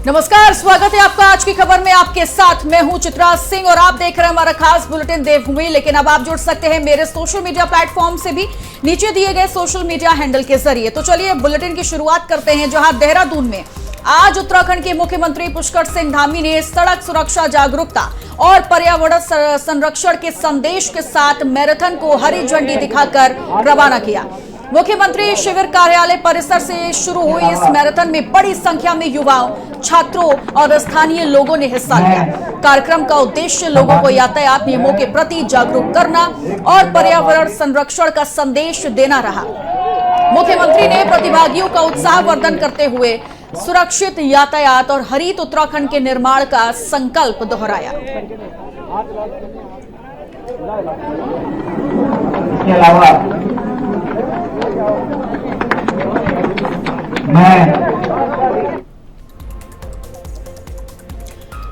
नमस्कार, स्वागत है आपका आज की खबर में। आपके साथ मैं हूं चित्रा सिंह और आप देख रहे हैं हमारा खास बुलेटिन देवभूमि। लेकिन अब आप जुड़ सकते हैं मेरे सोशल मीडिया प्लेटफॉर्म से भी, नीचे दिए गए सोशल मीडिया हैंडल के जरिए। तो चलिए बुलेटिन की शुरुआत करते हैं, जहां देहरादून में आज उत्तराखंड के मुख्यमंत्री पुष्कर सिंह धामी ने सड़क सुरक्षा जागरूकता और पर्यावरण संरक्षण के संदेश के साथ मैराथन को हरी झंडी दिखाकर रवाना किया। मुख्यमंत्री शिविर कार्यालय परिसर से शुरू हुई इस मैराथन में बड़ी संख्या में युवाओं, छात्रों और स्थानीय लोगों ने हिस्सा लिया। कार्यक्रम का उद्देश्य लोगों को यातायात नियमों के प्रति जागरूक करना और पर्यावरण संरक्षण का संदेश देना रहा। मुख्यमंत्री ने प्रतिभागियों का उत्साहवर्धन करते हुए सुरक्षित यातायात और हरित उत्तराखंड के निर्माण का संकल्प दोहराया।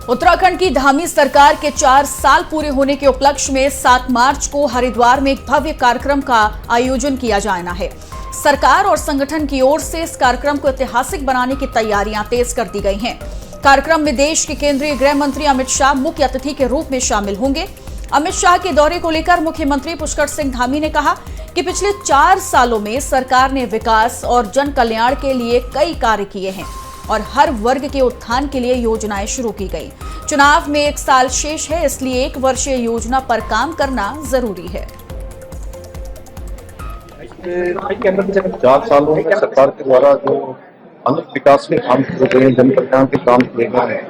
उत्तराखंड की धामी सरकार के 4 साल पूरे होने के उपलक्ष्य में 7 मार्च को हरिद्वार में एक भव्य कार्यक्रम का आयोजन किया जाना है। सरकार और संगठन की ओर से इस कार्यक्रम को ऐतिहासिक बनाने की तैयारियां तेज कर दी गई हैं। कार्यक्रम में देश के केंद्रीय गृह मंत्री अमित शाह मुख्य अतिथि के रूप में शामिल होंगे। अमित शाह के दौरे को लेकर मुख्यमंत्री पुष्कर सिंह धामी ने कहा कि पिछले 4 सालों में सरकार ने विकास और जन कल्याण के लिए कई कार्य किए हैं और हर वर्ग के उत्थान के लिए योजनाएं शुरू की गई। चुनाव में 1 साल शेष है, इसलिए 1 वर्षीय योजना पर काम करना जरूरी है। 4 सालों में सरकार के द्वारा जो अनेक विकास के काम किए गए, जन कल्याण के काम किए गए हैं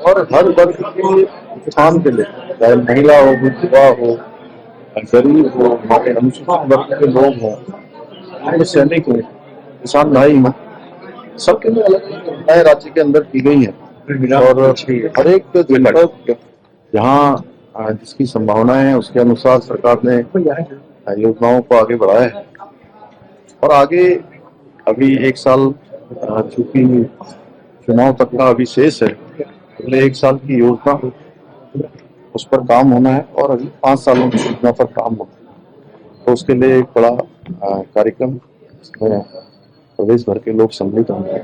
और हर वर्ग के उत्थान के लिए, चाहे महिला हो, युवा हो, गरीब हो, हमारे अनुसूचित वर्ग के लोग हों, सैनिक हो, किसान भाई हों, सबके लिए अलग योजनाएं राज्य के अंदर की गई हैं और हर एक जनपद जहाँ जिसकी संभावनाएं हैं उसके अनुसार सरकार ने योजनाओं को आगे बढ़ाया है। और आगे अभी 1 साल चूंकि चुनाव तक का अभी शेष है, अगले 1 साल की योजना उस पर काम होना है और अभी 5 सालों की योजना पर काम होना है। तो उसके लिए एक बड़ा कार्यक्रम प्रदेश भर के लोग सम्मिलित होंगे,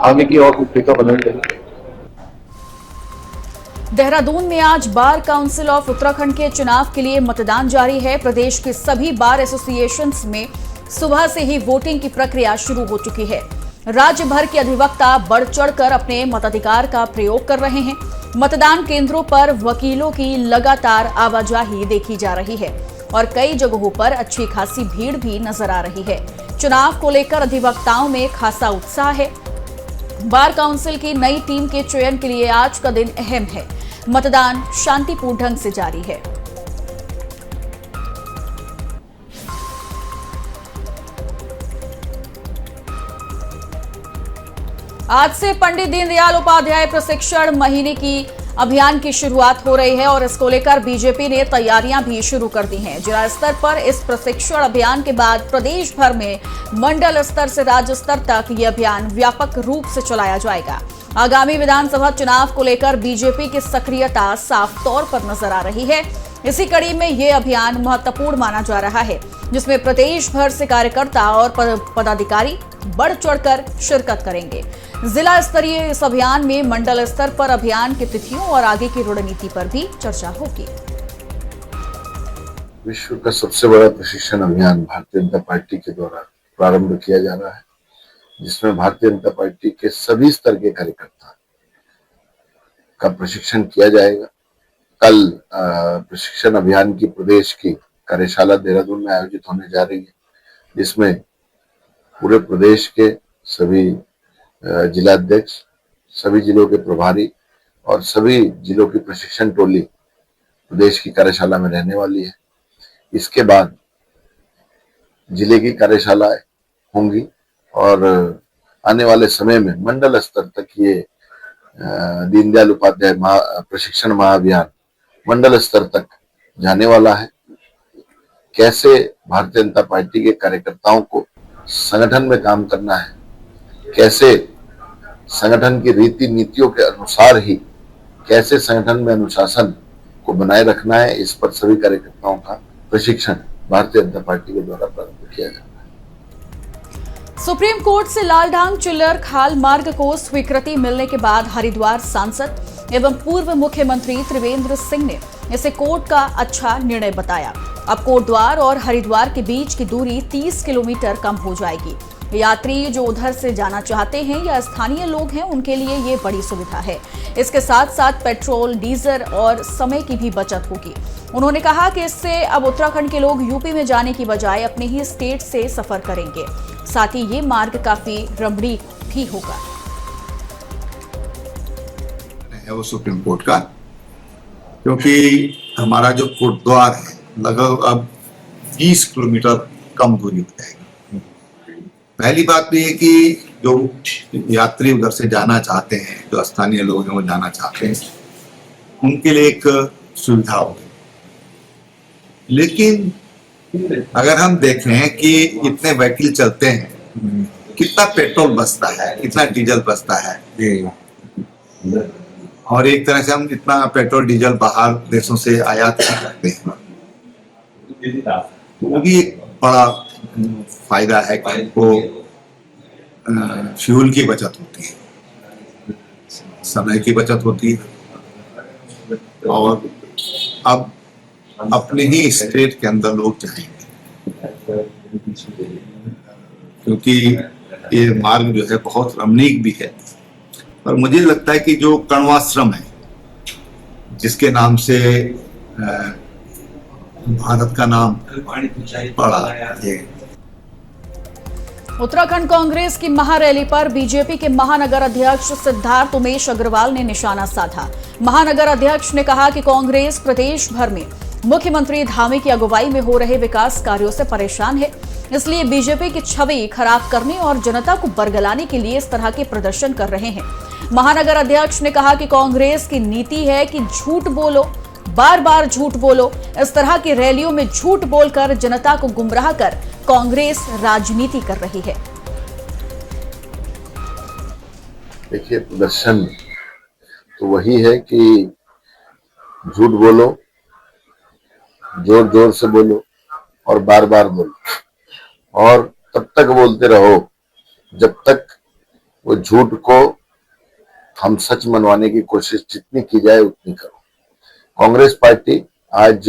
आगे की और रूपरेखा बनाई। देहरादून में आज बार काउंसिल ऑफ उत्तराखंड के चुनाव के लिए मतदान जारी है। प्रदेश के सभी बार एसोसिएशंस में सुबह से ही वोटिंग की प्रक्रिया शुरू हो चुकी है। राज्य भर के अधिवक्ता बढ़ चढ़कर अपने मताधिकार का प्रयोग कर रहे हैं। मतदान केंद्रों पर वकीलों की लगातार आवाजाही देखी जा रही है और कई जगहों पर अच्छी खासी भीड़ भी नजर आ रही है। चुनाव को लेकर अधिवक्ताओं में खासा उत्साह है। बार काउंसिल की नई टीम के चयन के लिए आज का दिन अहम है। मतदान शांतिपूर्ण ढंग से जारी है। आज से पंडित दीनदयाल उपाध्याय प्रशिक्षण महीने की अभियान की शुरुआत हो रही है और इसको लेकर बीजेपी ने तैयारियां भी शुरू कर दी हैं। जिला स्तर पर इस प्रशिक्षण अभियान के बाद प्रदेश भर में मंडल स्तर से राज्य स्तर तक ये अभियान व्यापक रूप से चलाया जाएगा। आगामी विधानसभा चुनाव को लेकर बीजेपी की सक्रियता साफ तौर पर नजर आ रही है। इसी कड़ी में ये अभियान महत्वपूर्ण माना जा रहा है, जिसमें प्रदेश भर से कार्यकर्ता और पदाधिकारी बढ़ चढ़कर शिरकत करेंगे। जिला स्तरीय इस अभियान में मंडल स्तर पर अभियान की तिथियों और आगे की रणनीति पर भी चर्चा होगी। विश्व का सबसे बड़ा प्रशिक्षण अभियान भारतीय जनता पार्टी के द्वारा प्रारंभ किया जा रहा है, जिसमें भारतीय जनता पार्टी के सभी स्तर के कार्यकर्ता का प्रशिक्षण किया जाएगा। कल प्रशिक्षण अभियान की प्रदेश की कार्यशाला देहरादून में आयोजित होने जा रही है, जिसमें पूरे प्रदेश के सभी जिलाध्यक्ष, सभी जिलों के प्रभारी और सभी जिलों की प्रशिक्षण टोली प्रदेश की कार्यशाला में रहने वाली है। इसके बाद जिले की कार्यशालाएं होंगी और आने वाले समय में मंडल स्तर तक ये दीनदयाल उपाध्याय प्रशिक्षण महाअभियान मंडल स्तर तक जाने वाला है। कैसे भारतीय जनता पार्टी के कार्यकर्ताओं को संगठन में काम करना है, कैसे संगठन की रीति नीतियों के अनुसार ही कैसे संगठन में अनुशासन को बनाए रखना है, इस पर सभी कार्यकर्ताओं का प्रशिक्षण भारतीय जनता पार्टी के द्वारा प्रारंभ किया जाएगा। सुप्रीम कोर्ट से लालढांग चिल्लर खाल मार्ग को स्वीकृति मिलने के बाद हरिद्वार सांसद एवं पूर्व मुख्यमंत्री त्रिवेंद्र सिंह ने इसे कोर्ट का अच्छा निर्णय बताया। अब कोटद्वार और हरिद्वार के बीच की दूरी 30 किलोमीटर कम हो जाएगी। यात्री जो उधर से जाना चाहते हैं या स्थानीय लोग हैं, उनके लिए ये बड़ी सुविधा है। इसके साथ साथ पेट्रोल, डीजल और समय की भी बचत होगी। उन्होंने कहा कि इससे अब उत्तराखंड के लोग यूपी में जाने की बजाय अपने ही स्टेट से सफर करेंगे। साथ ही ये मार्ग काफी रमणीक भी होगा। है वो सुप्रीम कोर्ट का, क्योंकि हमारा जो कोटद्वार है लगभग अब 30 किलोमीटर कम दूरी हो जाएगी। पहली बात तो ये कि जो यात्री उधर से जाना चाहते हैं, जो स्थानीय लोग हैं वो जाना चाहते हैं, उनके लिए एक सुविधा होगी। लेकिन अगर हम देखें कि इतने व्हीकल चलते हैं, कितना पेट्रोल बचता है, कितना डीजल बचता है, और एक तरह से हम इतना पेट्रोल डीजल बाहर देशों से आयात करते हैं, वो भी एक बड़ा फायदा है कि उनको फ्यूल की बचत होती है, समय की बचत होती है, और अब अपने ही स्टेट के अंदर लोग जाएंगे, क्योंकि ये मार्ग जो है बहुत रमणीक भी है। और मुझे लगता है कि जो कण्वाश्रम है, जिसके नाम से भारत का नाम पड़ा है। उत्तराखंड कांग्रेस की महारैली पर बीजेपी के महानगर अध्यक्ष सिद्धार्थ उमेश अग्रवाल ने निशाना साधा। महानगर अध्यक्ष ने कहा कि कांग्रेस प्रदेश भर में मुख्यमंत्री धामी की अगुवाई में हो रहे विकास कार्यों से परेशान है, इसलिए बीजेपी की छवि खराब करने और जनता को बरगलाने के लिए इस तरह के प्रदर्शन कर रहे हैं। महानगर अध्यक्ष ने कहा कि कांग्रेस की नीति है कि झूठ बोलो, बार बार झूठ बोलो। इस तरह की रैलियों में झूठ बोलकर जनता को गुमराह कर कांग्रेस राजनीति कर रही है। देखिए, प्रदर्शन तो वही है कि झूठ बोलो, जोर जोर से बोलो और बार बार बोलो, और तब तक बोलते रहो जब तक वो झूठ को हम सच मनवाने की कोशिश जितनी की जाए उतनी करो। कांग्रेस पार्टी आज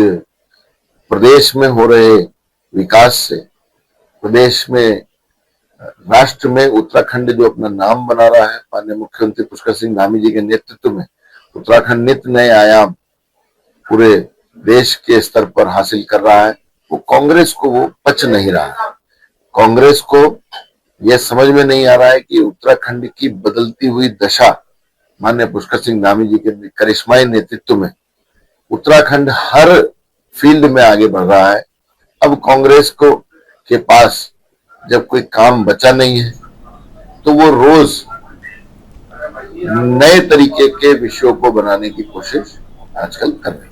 प्रदेश में हो रहे विकास से, प्रदेश में, राष्ट्र में उत्तराखंड जो अपना नाम बना रहा है, माननीय मुख्यमंत्री पुष्कर सिंह धामी जी के नेतृत्व में उत्तराखंड नित नए आयाम पूरे देश के स्तर पर हासिल कर रहा है, वो कांग्रेस को वो पच नहीं रहा है। कांग्रेस को यह समझ में नहीं आ रहा है कि उत्तराखंड की बदलती हुई दशा, माननीय पुष्कर सिंह धामी जी के करिश्माई नेतृत्व में उत्तराखंड हर फील्ड में आगे बढ़ रहा है। अब कांग्रेस को के पास जब कोई काम बचा नहीं है तो वो रोज नए तरीके के विषयों को बनाने की कोशिश आजकल कर रही है।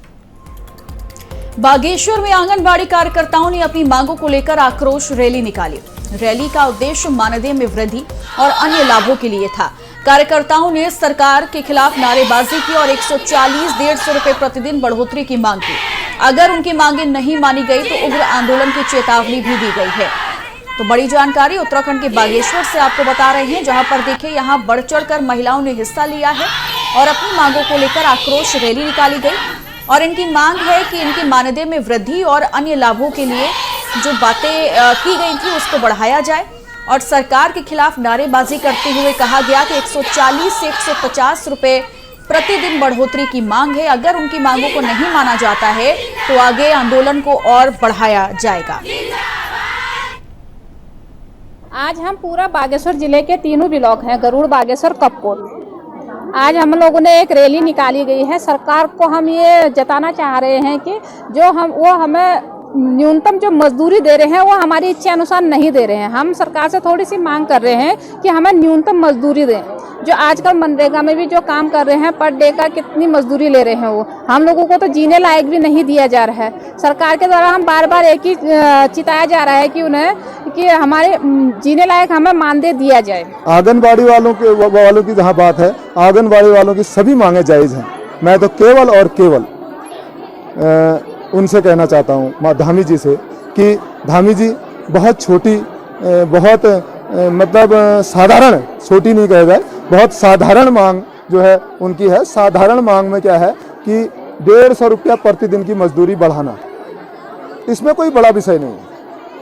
बागेश्वर में आंगनबाड़ी कार्यकर्ताओं ने अपनी मांगों को लेकर आक्रोश रैली निकाली। रैली का उद्देश्य मानदेय में वृद्धि और अन्य लाभों के लिए था। कार्यकर्ताओं ने सरकार के खिलाफ नारेबाजी की और 140-150 रुपए प्रतिदिन बढ़ोतरी की मांग की। अगर उनकी मांगे नहीं मानी गई तो उग्र आंदोलन की चेतावनी भी दी गई है। तो बड़ी जानकारी उत्तराखंड के बागेश्वर से आपको बता रहे हैं, जहां पर देखिए यहां बढ़ चढ़कर महिलाओं ने हिस्सा लिया है और अपनी मांगों को लेकर आक्रोश रैली निकाली गई। और इनकी मांग है कि इनके मानदेय में वृद्धि और अन्य लाभों के लिए जो बातें की गई थी उसको बढ़ाया जाए। और सरकार के खिलाफ नारेबाजी करते हुए कहा गया कि 140 से 150 रुपए प्रतिदिन बढ़ोतरी की मांग है। अगर उनकी मांगों को नहीं माना जाता है तो आगे आंदोलन को और बढ़ाया जाएगा। आज हम पूरा बागेश्वर जिले के तीनों ब्लॉक हैं, गरुड़, बागेश्वर, कपकोट। आज हम लोगों ने एक रैली निकाली गई है। सरकार को हम ये जताना चाह रहे हैं कि वो हमें न्यूनतम जो मजदूरी दे रहे हैं वो हमारी इच्छा अनुसार नहीं दे रहे हैं। हम सरकार से थोड़ी सी मांग कर रहे हैं कि हमें न्यूनतम मजदूरी दें। जो आजकल मनरेगा में भी जो काम कर रहे हैं, पर डे का कितनी मजदूरी ले रहे हैं, वो हम लोगों को तो जीने लायक भी नहीं दिया जा रहा है। सरकार के द्वारा हम बार बार एक ही चिताया जा रहा है कि उन्हें कि हमारे जीने लायक हमें मानदेय दिया जाए। आंगनबाड़ी वालों की जहाँ बात है, आंगनबाड़ी वालों की सभी मांगे जायज़ हैं। मैं तो केवल और केवल उनसे कहना चाहता हूँ, धामी जी से, कि धामी जी बहुत छोटी, बहुत मतलब साधारण, छोटी नहीं कहा जाए, बहुत साधारण मांग जो है उनकी है। साधारण मांग में क्या है कि 150 रुपया प्रतिदिन की मजदूरी बढ़ाना, इसमें कोई बड़ा विषय नहीं है।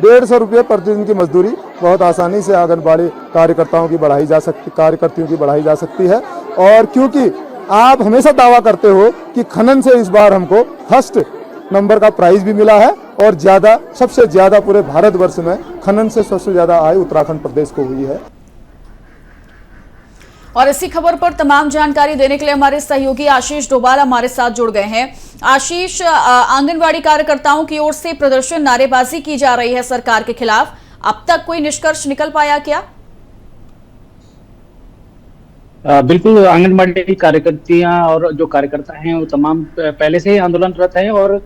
150 रुपये प्रतिदिन की मजदूरी बहुत आसानी से आंगनबाड़ी कार्यकर्ताओं की बढ़ाई जा सकती, कार्यकर्तियों की बढ़ाई जा सकती है। और क्योंकि आप हमेशा दावा करते हो कि खनन से इस बार हमको फर्स्ट नंबर का प्राइज भी मिला है और ज़्यादा, सबसे ज़्यादा पूरे भारतवर्ष में खनन से सबसे ज़्यादा आय उत्तराखंड प्रदेश को हुई है। और इसी खबर पर तमाम जानकारी देने के लिए हमारे सहयोगी आशीष डोभाल हमारे साथ जुड़ गए हैं। आशीष, आंगनवाड़ी कार्यकर्ताओं की ओर से प्रदर्शन, नारेबाजी की जा रही है सरकार के खिलाफ, अब तक कोई निष्कर्ष निकल पाया क्या? बिल्कुल, आंगनबाड़ी कार्यकर्तियां और जो कार्यकर्ता हैं वो तमाम पहले से ही आंदोलनरत हैं और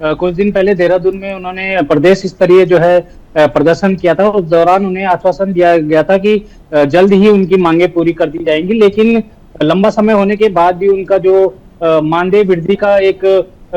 कुछ दिन पहले देहरादून में उन्होंने प्रदेश स्तरीय जो है प्रदर्शन किया था। उस दौरान उन्हें आश्वासन दिया गया था कि जल्द ही उनकी मांगे पूरी कर दी जाएंगी, लेकिन लंबा समय होने के बाद भी उनका जो मानदेय वृद्धि का एक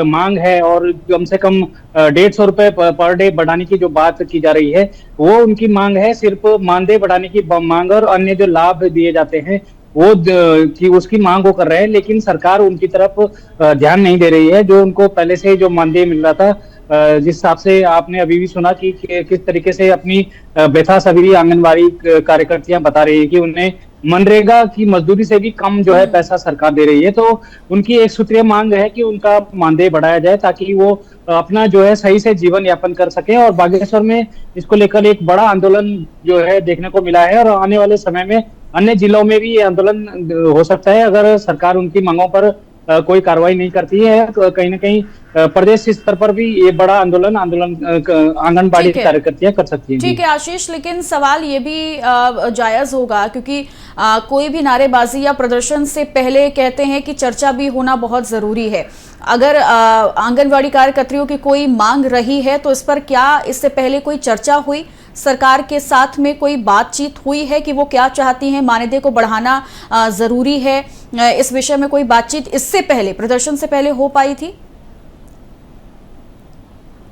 मांग है और कम से कम 150 रुपए पर डे बढ़ाने की जो बात की जा रही है, वो उनकी मांग है। सिर्फ मानदेय बढ़ाने की मांग और अन्य जो लाभ दिए जाते हैं वो कि उसकी मांग वो कर रहे हैं, लेकिन सरकार उनकी तरफ ध्यान नहीं दे रही है। जो उनको पहले से जो मानदेय मिल रहा था, जिस हिसाब से आपने अभी भी सुना कि किस तरीके से अपनी व्यथा सभी आंगनबाड़ी कार्यकर्तियां बता रही है कि उन्हें मनरेगा की मजदूरी से भी कम जो है पैसा सरकार दे रही है। तो उनकी एक सूत्रीय मांग है कि उनका मानदेय बढ़ाया जाए ताकि वो अपना जो है सही से जीवन यापन कर सके। और बागेश्वर में इसको लेकर एक बड़ा आंदोलन जो है देखने को मिला है और आने वाले समय में अन्य जिलों में भी ये आंदोलन हो सकता है अगर सरकार उनकी मांगों पर कोई कार्रवाई नहीं करती है। तो कहीं ना कहीं प्रदेश स्तर पर भी ये बड़ा आंदोलन आंगनबाड़ी कार्यकर्तियां कर सकती हैं। ठीक है आशीष, लेकिन सवाल ये भी जायज होगा क्योंकि कोई भी नारेबाजी या प्रदर्शन से पहले कहते हैं कि चर्चा भी होना बहुत जरूरी है। अगर आंगनबाड़ी कार्यकर्तियों की कोई मांग रही है तो इस पर क्या इससे पहले कोई चर्चा हुई, सरकार के साथ में कोई बातचीत हुई है कि वो क्या चाहती हैं, मानदेय को बढ़ाना जरूरी है, इस विषय में कोई बातचीत इससे पहले, प्रदर्शन से पहले हो पाई थी?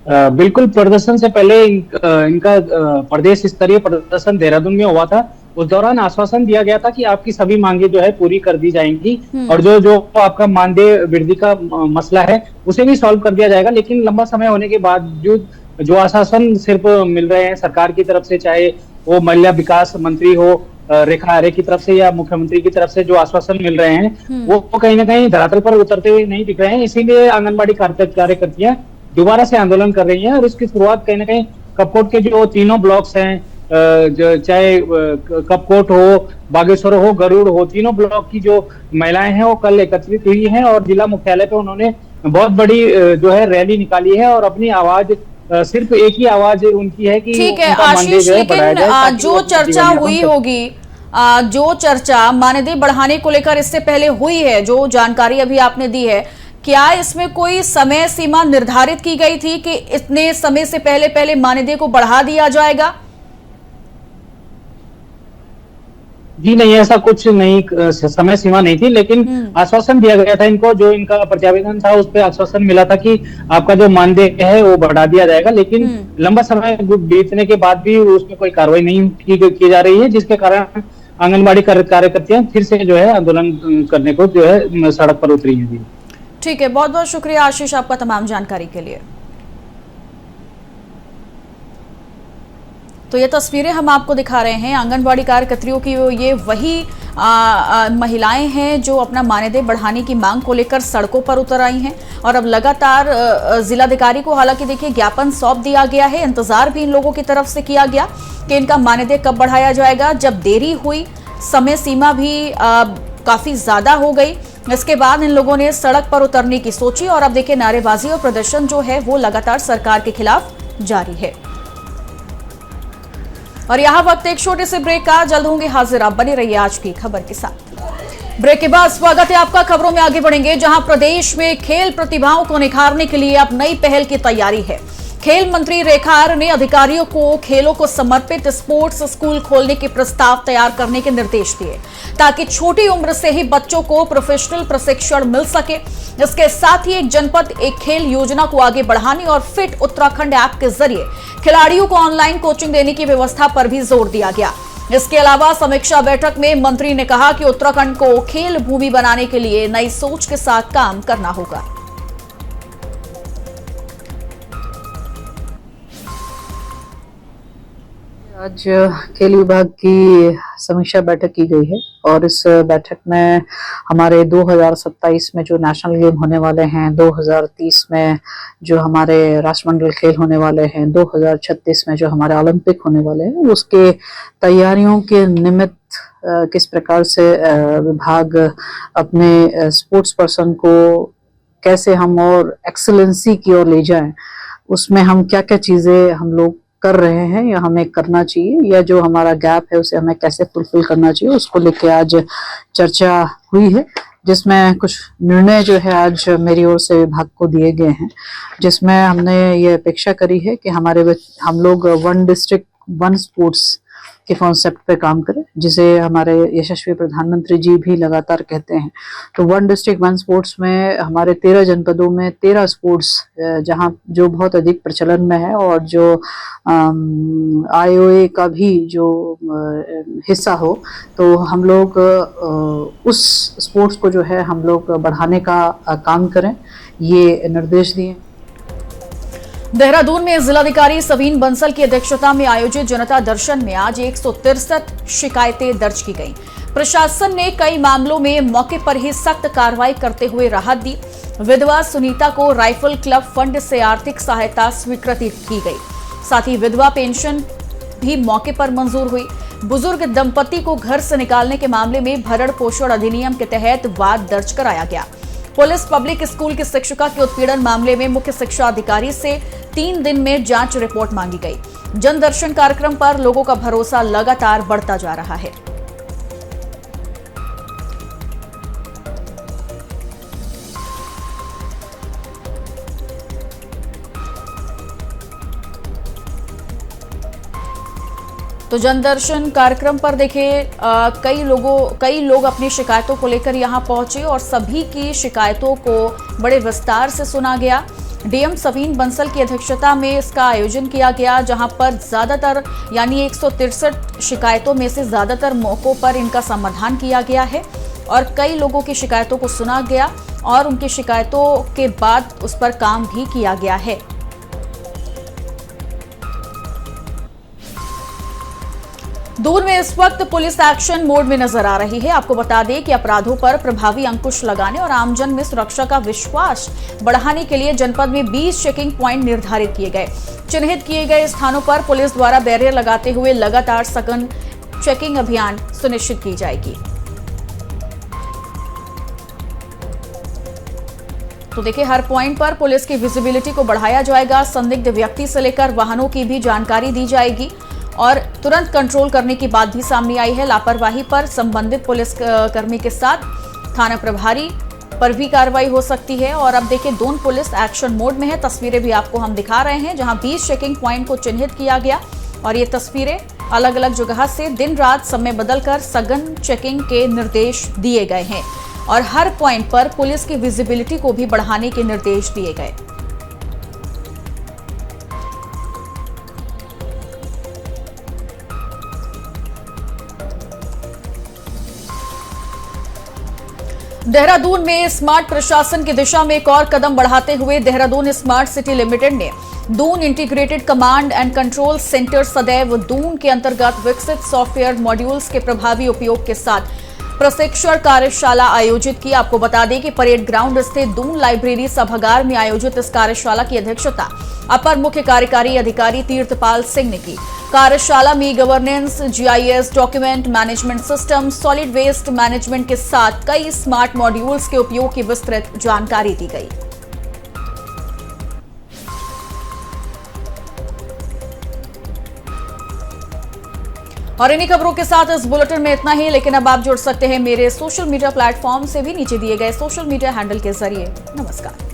बिल्कुल, प्रदर्शन से पहले इनका प्रदेश स्तरीय प्रदर्शन देहरादून में हुआ था। उस दौरान आश्वासन दिया गया था कि आपकी सभी मांगे जो है पूरी कर दी जाएंगी और जो आपका मानदेय वृद्धि का मसला है उसे भी सॉल्व कर दिया जाएगा। लेकिन लंबा समय होने के बाद जो आश्वासन सिर्फ मिल रहे हैं सरकार की तरफ से, चाहे वो महिला विकास मंत्री हो रेखा आर्य की तरफ से या मुख्यमंत्री की तरफ से जो आश्वासन मिल रहे हैं वो कहीं ना कहीं धरातल पर उतरते हुए नहीं दिख रहे हैं। इसीलिए आंगनबाड़ी कार्यकर्तियां दोबारा से आंदोलन कर रही हैं और इसकी शुरुआत कहीं ना कहीं कपकोट के जो तीनों ब्लॉक्स हैं, चाहे कपकोट हो, बागेश्वर हो, गरुड़ हो, तीनों ब्लॉक की जो महिलाएं हैं वो कल एकत्रित हुई हैं और जिला मुख्यालय पे उन्होंने बहुत बड़ी जो है रैली निकाली है और अपनी आवाज, सिर्फ एक ही आवाज उनकी है कि ठीक है आशीष, लेकिन जो चर्चा हुई होगी, जो चर्चा मानदेय बढ़ाने को लेकर इससे पहले हुई है, जो जानकारी अभी आपने दी है, क्या इसमें कोई समय सीमा निर्धारित की गई थी कि इतने समय से पहले मानदेय को बढ़ा दिया जाएगा? जी नहीं, ऐसा कुछ नहीं, समय सीमा नहीं थी, लेकिन आश्वासन दिया गया था इनको। जो इनका प्रत्यावेदन था उस पर आश्वासन मिला था कि आपका जो मानदेय है वो बढ़ा दिया जाएगा, लेकिन लंबा समय बीतने के बाद भी उसमें कोई कार्रवाई नहीं की जा रही है, जिसके कारण आंगनबाड़ी कार्यकर्तियां फिर से जो है आंदोलन करने को जो है सड़क पर उतरी है। ठीक है, बहुत बहुत शुक्रिया आशीष आपका तमाम जानकारी के लिए। तो ये तस्वीरें हम आपको दिखा रहे हैं आंगनबाड़ी कार्यकर्तियों की। ये वही महिलाएं हैं जो अपना मानदेय बढ़ाने की मांग को लेकर सड़कों पर उतर आई हैं और अब लगातार जिलाधिकारी को हालांकि देखिए ज्ञापन सौंप दिया गया है। इंतजार भी इन लोगों की तरफ से किया गया कि इनका मानदेय कब बढ़ाया जाएगा। जब देरी हुई, समय सीमा भी काफी ज्यादा हो गई, इसके बाद इन लोगों ने सड़क पर उतरने की सोची और अब देखिए नारेबाजी और प्रदर्शन जो है वो लगातार सरकार के खिलाफ जारी है। और यहाँ वक्त एक छोटे से ब्रेक का, जल्द होंगे हाजिर, आप बने रहिए आज की खबर के साथ। ब्रेक के बाद स्वागत है आपका। खबरों में आगे बढ़ेंगे, जहां प्रदेश में खेल प्रतिभाओं को निखारने के लिए अब नई पहल की तैयारी है। खेल मंत्री रेखा आर्य ने अधिकारियों को खेलों को समर्पित स्पोर्ट्स स्कूल खोलने के प्रस्ताव तैयार करने के निर्देश दिए ताकि छोटी उम्र से ही बच्चों को प्रोफेशनल प्रशिक्षण मिल सके। इसके साथ ही एक जनपद एक खेल योजना को आगे बढ़ाने और फिट उत्तराखंड ऐप के जरिए खिलाड़ियों को ऑनलाइन कोचिंग देने की व्यवस्था पर भी जोर दिया गया। इसके अलावा समीक्षा बैठक में मंत्री ने कहा कि उत्तराखंड को खेल भूमि बनाने के लिए नई सोच के साथ काम करना होगा। आज खेल विभाग की समीक्षा बैठक की गई है और इस बैठक में हमारे 2027 में जो नेशनल गेम होने वाले हैं, 2030 में जो हमारे राष्ट्रमंडल खेल होने वाले हैं, 2036 में जो हमारे ओलंपिक होने वाले हैं, उसके तैयारियों के निमित्त किस प्रकार से विभाग अपने स्पोर्ट्स पर्सन को कैसे हम और एक्सेलेंसी की ओर ले जाएं, उसमें हम क्या क्या चीजें हम लोग कर रहे हैं या हमें करना चाहिए, या जो हमारा गैप है उसे हमें कैसे फुलफिल करना चाहिए, उसको लेके आज चर्चा हुई है, जिसमें कुछ निर्णय जो है आज मेरी ओर से विभाग को दिए गए हैं, जिसमें हमने ये अपेक्षा करी है कि हम लोग वन डिस्ट्रिक्ट वन स्पोर्ट्स के कॉन्सेप्ट पे काम करें, जिसे हमारे यशस्वी प्रधानमंत्री जी भी लगातार कहते हैं। तो वन डिस्ट्रिक्ट वन स्पोर्ट्स में हमारे 13 जनपदों में 13 स्पोर्ट्स जहां जो बहुत अधिक प्रचलन में है और जो IOA का भी जो हिस्सा हो, तो हम लोग उस स्पोर्ट्स को जो है हम लोग बढ़ाने का काम करें, ये निर्देश दिए। देहरादून में जिलाधिकारी सवीन बंसल की अध्यक्षता में आयोजित जनता दर्शन में आज 163 शिकायतें दर्ज की गईं। प्रशासन ने कई मामलों में मौके पर ही सख्त कार्रवाई करते हुए राहत दी। विधवा सुनीता को राइफल क्लब फंड से आर्थिक सहायता स्वीकृति की गई। साथ ही विधवा पेंशन भी मौके पर मंजूर हुई। बुजुर्ग दंपति को घर से निकालने के मामले में भरण पोषण अधिनियम के तहत वाद दर्ज कराया गया। पुलिस पब्लिक स्कूल की शिक्षिका के उत्पीड़न मामले में मुख्य शिक्षा अधिकारी से 3 दिन में जांच रिपोर्ट मांगी गई। जन दर्शन कार्यक्रम पर लोगों का भरोसा लगातार बढ़ता जा रहा है। तो जनदर्शन कार्यक्रम पर देखिए कई लोग अपनी शिकायतों को लेकर यहां पहुंचे और सभी की शिकायतों को बड़े विस्तार से सुना गया। डीएम सवीन बंसल की अध्यक्षता में इसका आयोजन किया गया, जहां पर ज्यादातर यानी 163 शिकायतों में से ज्यादातर मौकों पर इनका समाधान किया गया है और कई लोगों की शिकायतों को सुना गया और उनकी शिकायतों के बाद उस पर काम भी किया गया है। दून में इस वक्त पुलिस एक्शन मोड में नजर आ रही है। आपको बता दें कि अपराधों पर प्रभावी अंकुश लगाने और आमजन में सुरक्षा का विश्वास बढ़ाने के लिए जनपद में 20 चेकिंग पॉइंट निर्धारित किए गए। चिन्हित किए गए स्थानों पर पुलिस द्वारा बैरियर लगाते हुए लगातार सघन चेकिंग अभियान सुनिश्चित की जाएगी। तो देखिए, हर पॉइंट पर पुलिस की विजिबिलिटी को बढ़ाया जाएगा। संदिग्ध व्यक्ति से लेकर वाहनों की भी जानकारी दी जाएगी और तुरंत कंट्रोल करने की बात भी सामने आई है। लापरवाही पर संबंधित पुलिस कर्मी के साथ थाना प्रभारी पर भी कार्रवाई हो सकती है। और अब देखिए, दून पुलिस एक्शन मोड में है। तस्वीरें भी आपको हम दिखा रहे हैं, जहां 20 चेकिंग पॉइंट को चिन्हित किया गया और ये तस्वीरें अलग अलग जगह से दिन रात समय बदलकर सघन चेकिंग के निर्देश दिए गए हैं और हर पॉइंट पर पुलिस की विजिबिलिटी को भी बढ़ाने के निर्देश दिए गए। देहरादून में स्मार्ट प्रशासन की दिशा में एक और कदम बढ़ाते हुए देहरादून स्मार्ट सिटी लिमिटेड ने Doon integrated command and control centre सदैव दून के अंतर्गत विकसित सॉफ्टवेयर मॉड्यूल्स के प्रभावी उपयोग के साथ प्रशिक्षण कार्यशाला आयोजित की। आपको बता दें कि परेड ग्राउंड स्थित दून लाइब्रेरी सभागार में आयोजित इस कार्यशाला की अध्यक्षता अपर मुख्य कार्यकारी अधिकारी तीर्थपाल सिंह ने की। कार्यशाला में governance, GIS, document management system, solid waste management के साथ कई स्मार्ट मॉड्यूल्स के उपयोग की विस्तृत जानकारी दी गई। और इन्हीं खबरों के साथ इस बुलेटिन में इतना ही, लेकिन अब आप जुड़ सकते हैं मेरे सोशल मीडिया प्लेटफॉर्म से भी नीचे दिए गए सोशल मीडिया हैंडल के जरिए। नमस्कार।